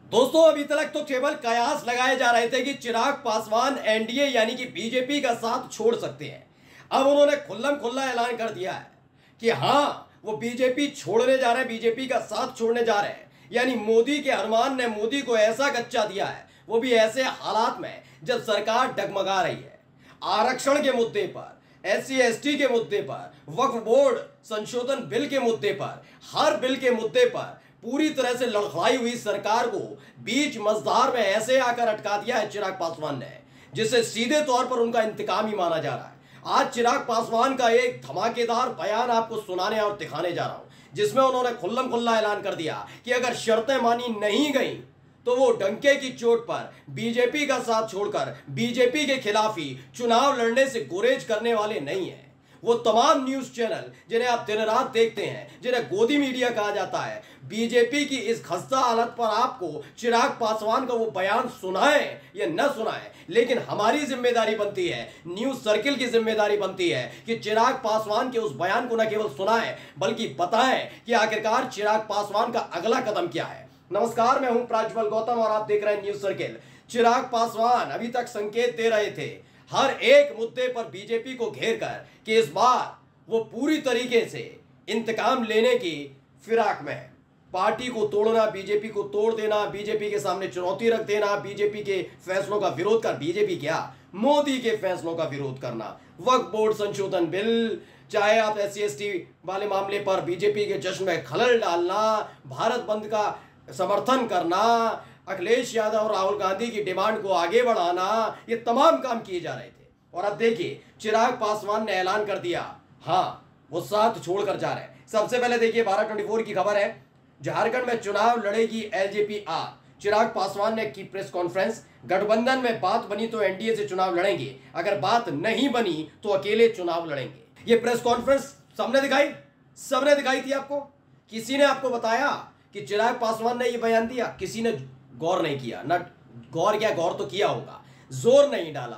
दोस्तों अभी तक तो केवल कयास लगाए जा रहे थे कि चिराग पासवान एनडीए यानी कि बीजेपी का साथ छोड़ सकते हैं। अब उन्होंने खुल्लम खुल्ला ऐलान कर दिया है कि हां वो बीजेपी छोड़ने जा रहे हैं, बीजेपी का साथ छोड़ने जा रहे हैं। यानी मोदी के हनुमान ने मोदी को ऐसा कच्चा दिया है, वो भी ऐसे हालात में जब सरकार डगमगा रही है। आरक्षण के मुद्दे पर, एससी एसटी के मुद्दे पर, वक्फ बोर्ड संशोधन बिल के मुद्दे पर, हर बिल के मुद्दे पर पूरी तरह से लड़खड़ाई हुई सरकार को बीच मझधार में ऐसे आकर अटका दिया है चिराग पासवान ने, जिसे सीधे तौर पर उनका इंतकाम ही माना जा रहा है। आज चिराग पासवान का एक धमाकेदार बयान आपको सुनाने और दिखाने जा रहा हूं, जिसमें उन्होंने खुल्लम खुल्ला ऐलान कर दिया कि अगर शर्तें मानी नहीं गई तो वो डंके की चोट पर बीजेपी का साथ छोड़कर बीजेपी के खिलाफ ही चुनाव लड़ने से गुरेज करने वाले नहीं है। वो तमाम न्यूज चैनल जिन्हें आप दिन रात देखते हैं, जिन्हें गोदी मीडिया कहा जाता है, बीजेपी की इस खस्ता हालत पर आपको चिराग पासवान का वो बयान सुनाए या न सुनाए, लेकिन हमारी जिम्मेदारी बनती है, न्यूज सर्किल की जिम्मेदारी बनती है कि चिराग पासवान के उस बयान को न केवल सुनाए बल्कि बताएं कि आखिरकार चिराग पासवान का अगला कदम क्या है। नमस्कार, मैं हूं प्राज्वल गौतम और आप देख रहे हैं न्यूज सर्किल। चिराग पासवान अभी तक संकेत दे रहे थे हर एक मुद्दे पर बीजेपी को घेर कर कि इस बार वो पूरी तरीके से इंतकाम लेने की फिराक में है। पार्टी को तोड़ना, बीजेपी को तोड़ देना, बीजेपी के सामने चुनौती रख देना, बीजेपी के फैसलों का विरोध कर, बीजेपी क्या मोदी के फैसलों का विरोध करना, वक्फ बोर्ड संशोधन बिल, चाहे आप एससी एसटी वाले मामले पर बीजेपी के जश्न में खलल डालना, भारत बंद का समर्थन करना, अखिलेश यादव और राहुल गांधी की डिमांड को आगे बढ़ाना, ये तमाम काम किए जा रहे थे। और अब देखिए चिराग पासवान ने ऐलान कर दिया, हाँ वो साथ छोड़कर जा रहे हैं। सबसे पहले देखिए 12/24 की खबर है, झारखंड में चुनाव लड़ेगी एलजेपी आर। चिराग पासवान ने की प्रेस कॉन्फ्रेंस, गठबंधन में बात बनी तो एनडीए से चुनाव लड़ेंगे, अगर बात नहीं बनी तो अकेले चुनाव लड़ेंगे। ये प्रेस कॉन्फ्रेंस सबने दिखाई थी आपको? किसी ने आपको बताया कि चिराग पासवान ने यह बयान दिया? किसी ने गौर नहीं किया, ना गौर क्या, गौर तो किया होगा, जोर नहीं डाला,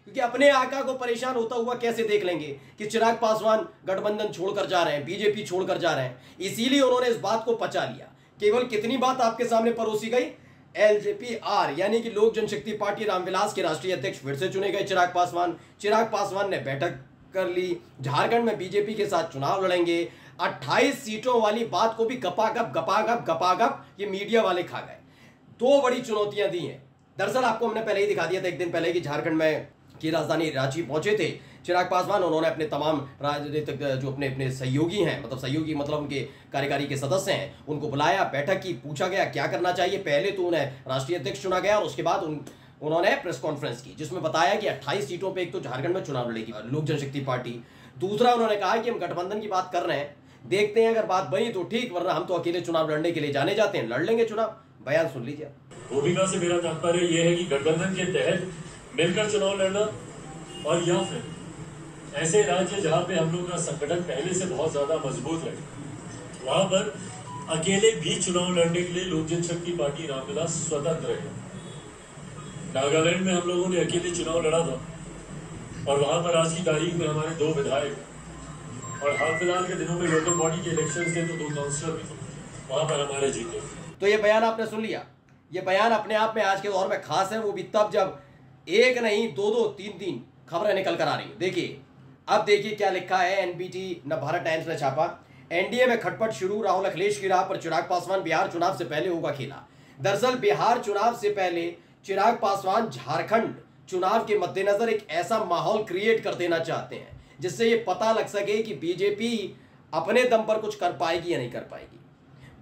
क्योंकि अपने आका को परेशान होता हुआ कैसे देख लेंगे कि चिराग पासवान गठबंधन छोड़कर जा रहे हैं, बीजेपी छोड़कर जा रहे हैं। इसीलिए उन्होंने इस बात को पचा लिया। केवल कितनी बात आपके सामने परोसी गई, एलजेपी आर यानी कि लोक जनशक्ति पार्टी रामविलास के राष्ट्रीय अध्यक्ष फिर से चुने गए चिराग पासवान ने बैठक कर ली, झारखंड में बीजेपी के साथ चुनाव लड़ेंगे। 28 सीटों वाली बात को भी गपागप ये मीडिया वाले खा गए। दो बड़ी चुनौतियां दी हैं। दरअसल आपको हमने पहले ही दिखा दिया था एक दिन पहले कि झारखंड में की राजधानी रांची पहुंचे थे चिराग पासवान। उन्होंने अपने तमाम राजनीतिक जो अपने सहयोगी हैं, मतलब उनके कार्यकारी के सदस्य हैं, उनको बुलाया, बैठक की, पूछा गया क्या करना चाहिए। पहले तो उन्हें राष्ट्रीय अध्यक्ष चुना गया और उसके बाद उन्होंने प्रेस कॉन्फ्रेंस की, जिसमें बताया कि 28 सीटों पर एक तो झारखंड में चुनाव लड़ेगी लोक जनशक्ति पार्टी। दूसरा उन्होंने कहा कि हम गठबंधन की बात कर रहे हैं, देखते हैं अगर बात बनी तो ठीक, वरना हम तो अकेले चुनाव लड़ने के लिए जाने जाते हैं, लड़ लेंगे चुनाव। बयान सुन लीजिए। भूमिका से मेरा तात्पर्य यह है कि गठबंधन के तहत मिलकर चुनाव लड़ना, और या फिर ऐसे राज्य जहां पे हम लोग का संगठन पहले से बहुत ज्यादा मजबूत है, वहां पर अकेले भी चुनाव लड़ने के लिए लोक जनशक्ति पार्टी रामविलास स्वतंत्र है। नागालैंड में हम लोगों ने अकेले चुनाव लड़ा था और वहां पर आज की तारीख में हमारे 2 विधायक, और हाल फिलहाल के दिनों में लोकल बॉडी के इलेक्शन थे तो 2 काउंसिलर भी थे, वहां पर हमारे जीते। तो ये बयान आपने सुन लिया। ये बयान अपने आप में आज के दौर में खास है, वो भी तब जब एक नहीं 2-2 3-3 खबरें निकल कर आ रही है। देखिए अब देखिए क्या लिखा है, एनबीटी नवभारत टाइम्स ने छापा। एनडीए में खटपट शुरू, राहुल अखिलेश की राह पर चिराग पासवान, बिहार चुनाव से पहले होगा खेला। दरअसल बिहार चुनाव से पहले चिराग पासवान झारखंड चुनाव के मद्देनजर एक ऐसा माहौल क्रिएट कर देना चाहते हैं जिससे ये पता लग सके कि बीजेपी अपने दम पर कुछ कर पाएगी या नहीं कर पाएगी।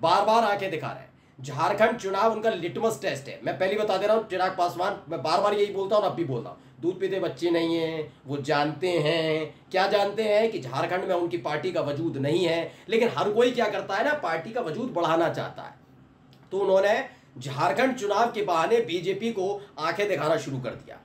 बार बार आंखें दिखा रहे हैं। झारखंड चुनाव उनका लिटमस टेस्ट है। मैं पहले बता दे रहा हूं, चिराग पासवान, मैं बार बार यही बोलता हूं, अब भी बोलता हूं, दूध पीते बच्चे नहीं हैं। वो जानते हैं, क्या जानते हैं कि झारखंड में उनकी पार्टी का वजूद नहीं है, लेकिन हर कोई क्या करता है ना, पार्टी का वजूद बढ़ाना चाहता है। तो उन्होंने झारखंड चुनाव के बहाने बीजेपी को आंखें दिखाना शुरू कर दिया।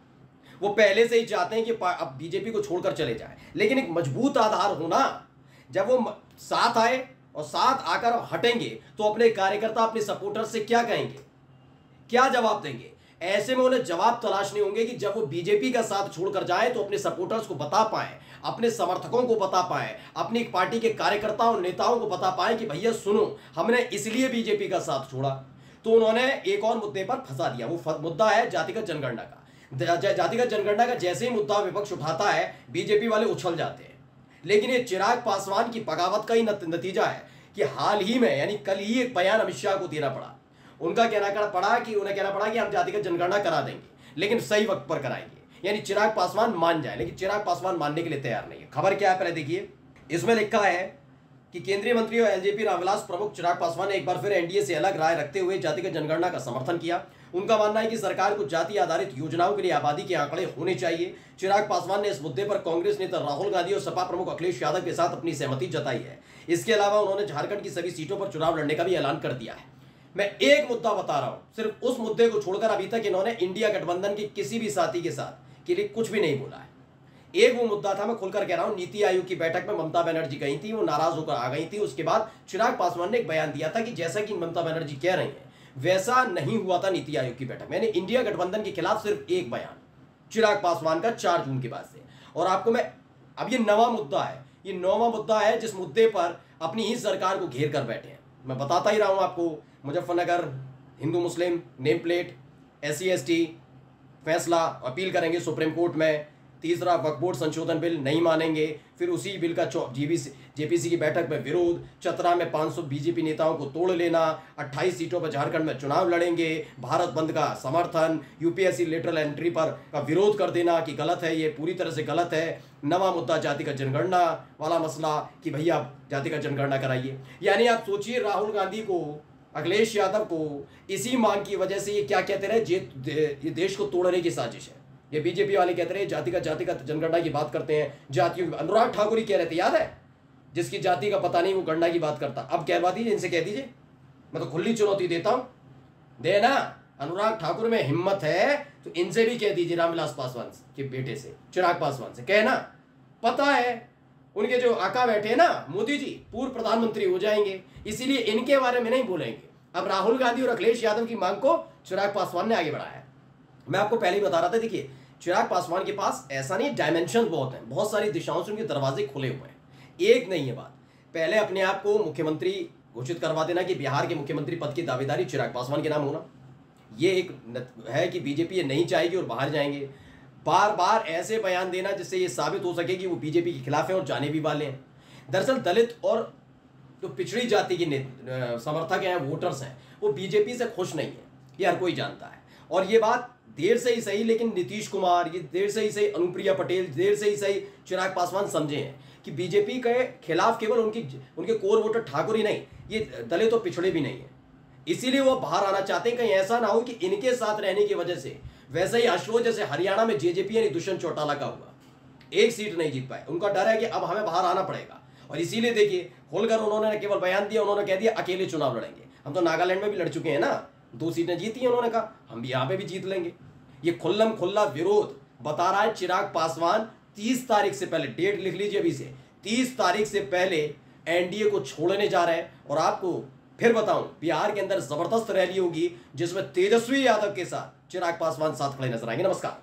वो पहले से ही चाहते हैं कि अब बीजेपी को छोड़कर चले जाए, लेकिन एक मजबूत आधार होना, जब वो साथ आए और साथ आकर हटेंगे तो अपने कार्यकर्ता, अपने सपोर्टर्स से क्या कहेंगे, क्या जवाब देंगे? ऐसे में उन्हें जवाब तलाशने होंगे कि जब वो बीजेपी का साथ छोड़कर जाए तो अपने सपोर्टर्स को बता पाए, अपने समर्थकों को बता पाए, अपनी पार्टी के कार्यकर्ताओं नेताओं को बता पाए कि भैया सुनो, हमने इसलिए बीजेपी का साथ छोड़ा। तो उन्होंने एक और मुद्दे पर फंसा दिया। वो मुद्दा है जातिगत जनगणना का। जातिगत जनगणना का जैसे ही मुद्दा विपक्ष उठाता है, बीजेपी वाले उछल जाते हैं। लेकिन ये चिराग पासवान की बगावत का ही नतीजा है कि हाल ही में, यानी कल ही, एक बयान अमित शाह को देना पड़ा। उन्हें कहना पड़ा कि हम जातिगत जनगणना करा देंगे, लेकिन सही वक्त पर कराएंगे, यानी चिराग पासवान मान जाए। लेकिन चिराग पासवान मानने के लिए तैयार नहीं है। खबर क्या है, पहले देखिए। इसमें लिखा है कि केंद्रीय मंत्री और एलजेपी रामविलास प्रमुख चिराग पासवान ने एक बार फिर एनडीए से अलग राय रखते हुए जातिगत जनगणना का समर्थन किया। उनका मानना है कि सरकार को जाति आधारित योजनाओं के लिए आबादी के आंकड़े होने चाहिए। चिराग पासवान ने इस मुद्दे पर कांग्रेस नेता राहुल गांधी और सपा प्रमुख अखिलेश यादव के साथ अपनी सहमति जताई है। इसके अलावा उन्होंने झारखंड की सभी सीटों पर चुनाव लड़ने का भी ऐलान कर दिया है। मैं एक मुद्दा बता रहा हूं, सिर्फ उस मुद्दे को छोड़कर अभी तक इन्होंने इंडिया गठबंधन के किसी भी साथी के साथ के लिए कुछ भी नहीं बोला है। एक वो मुद्दा था, मैं खुलकर कह रहा हूं, नीति आयोग की बैठक में ममता बनर्जी गई थी, वो नाराज होकर आ गई थी। उसके बाद चिराग पासवान ने एक बयान दिया था कि जैसा कि ममता बनर्जी कह रही हैं वैसा नहीं हुआ था नीति आयोग की बैठक में। इंडिया गठबंधन के खिलाफ सिर्फ एक बयान चिराग पासवान का 4 जून के बाद से। और आपको मैं, अब ये नवा मुद्दा है, ये नौवां मुद्दा है जिस मुद्दे पर अपनी ही सरकार को घेर कर बैठे हैं। मैं बताता ही रहा हूं आपको, मुजफ्फरनगर हिंदू मुस्लिम नेम प्लेट, SC ST फैसला अपील करेंगे सुप्रीम कोर्ट में। तीसरा, वक्फ बोर्ड संशोधन बिल नहीं मानेंगे। फिर उसी बिल का जेपीसी की बैठक में विरोध। चतरा में 500 बीजेपी नेताओं को तोड़ लेना। 28 सीटों पर झारखंड में चुनाव लड़ेंगे। भारत बंद का समर्थन। यूपीएससी लेटरल एंट्री पर का विरोध कर देना कि गलत है, ये पूरी तरह से गलत है। नवा मुद्दा जातिगत जनगणना वाला मसला कि भैया जातिगत जनगणना कराइए। यानी आप सोचिए, राहुल गांधी को, अखिलेश यादव को इसी मांग की वजह से ये क्या कहते रहे, ये देश को तोड़ने की साजिश है। ये बीजेपी वाले कहते रहे जातिगत जनगणना की बात करते हैं, जातियों। अनुराग ठाकुर ही कह रहे थे, याद है, जिसकी जाति का पता नहीं वो गणना की बात करता। अब कहवा दीजिए, इनसे कह दीजिए, मैं तो खुली चुनौती देता हूं, देना। अनुराग ठाकुर में हिम्मत है तो इनसे भी कह दीजिए, रामविलास पासवान के बेटे से, चिराग पासवान से कहना। पता है उनके जो आका बैठे हैं ना, मोदी जी पूर्व प्रधानमंत्री हो जाएंगे, इसीलिए इनके बारे में नहीं बोलेंगे। अब राहुल गांधी और अखिलेश यादव की मांग को चिराग पासवान ने आगे बढ़ाया है। मैं आपको पहले ही बता रहा था, देखिए चिराग पासवान के पास ऐसा नहीं, डायमेंशन बहुत हैं, बहुत सारी दिशाओं से उनके दरवाजे खुले हुए हैं। एक नहीं है बात, पहले अपने आप को मुख्यमंत्री घोषित करवा देना कि बिहार के मुख्यमंत्री पद की दावेदारी चिराग पासवान के नाम होना, ये एक है कि बीजेपी ये नहीं चाहेगी और बाहर जाएंगे। बार बार ऐसे बयान देना जिससे ये साबित हो सके कि वो बीजेपी के खिलाफ हैं और जाने भी वाले हैं। दरअसल दलित और जो पिछड़ी जाति के समर्थक हैं, वोटर्स हैं, वो बीजेपी से खुश नहीं है, ये हर कोई जानता है। और ये बात देर से ही सही, लेकिन नीतीश कुमार, ये देर से ही सही अनुप्रिया पटेल, देर से ही सही चिराग पासवान समझे हैं कि बीजेपी के खिलाफ केवल उनके कोर वोटर ठाकुर ही नहीं, ये दलित और पिछड़े भी नहीं है। इसीलिए वो बाहर आना चाहते हैं। कहीं ऐसा ना हो कि इनके साथ रहने की वजह से वैसे ही अशोक जैसे हरियाणा में जेजेपी यानी दुष्यंत चौटाला का हुआ, एक सीट नहीं जीत पाए। उनका डर है कि अब हमें बाहर आना पड़ेगा, और इसीलिए देखिए खोलकर उन्होंने केवल बयान दिया, उन्होंने कह दिया अकेले चुनाव लड़ेंगे। हम तो नागालैंड में भी लड़ चुके हैं ना, 2 सीटें जीती हैं, उन्होंने कहा हम भी यहाँ पे भी जीत लेंगे। ये खुल्लम खुल्ला विरोध बता रहा है चिराग पासवान। 30 तारीख से पहले, डेट लिख लीजिए अभी से, 30 तारीख से पहले एनडीए को छोड़ने जा रहे हैं। और आपको फिर बताऊं, बिहार के अंदर जबरदस्त रैली होगी जिसमें तेजस्वी यादव के साथ चिराग पासवान साथ खड़े नजर आएंगे। नमस्कार।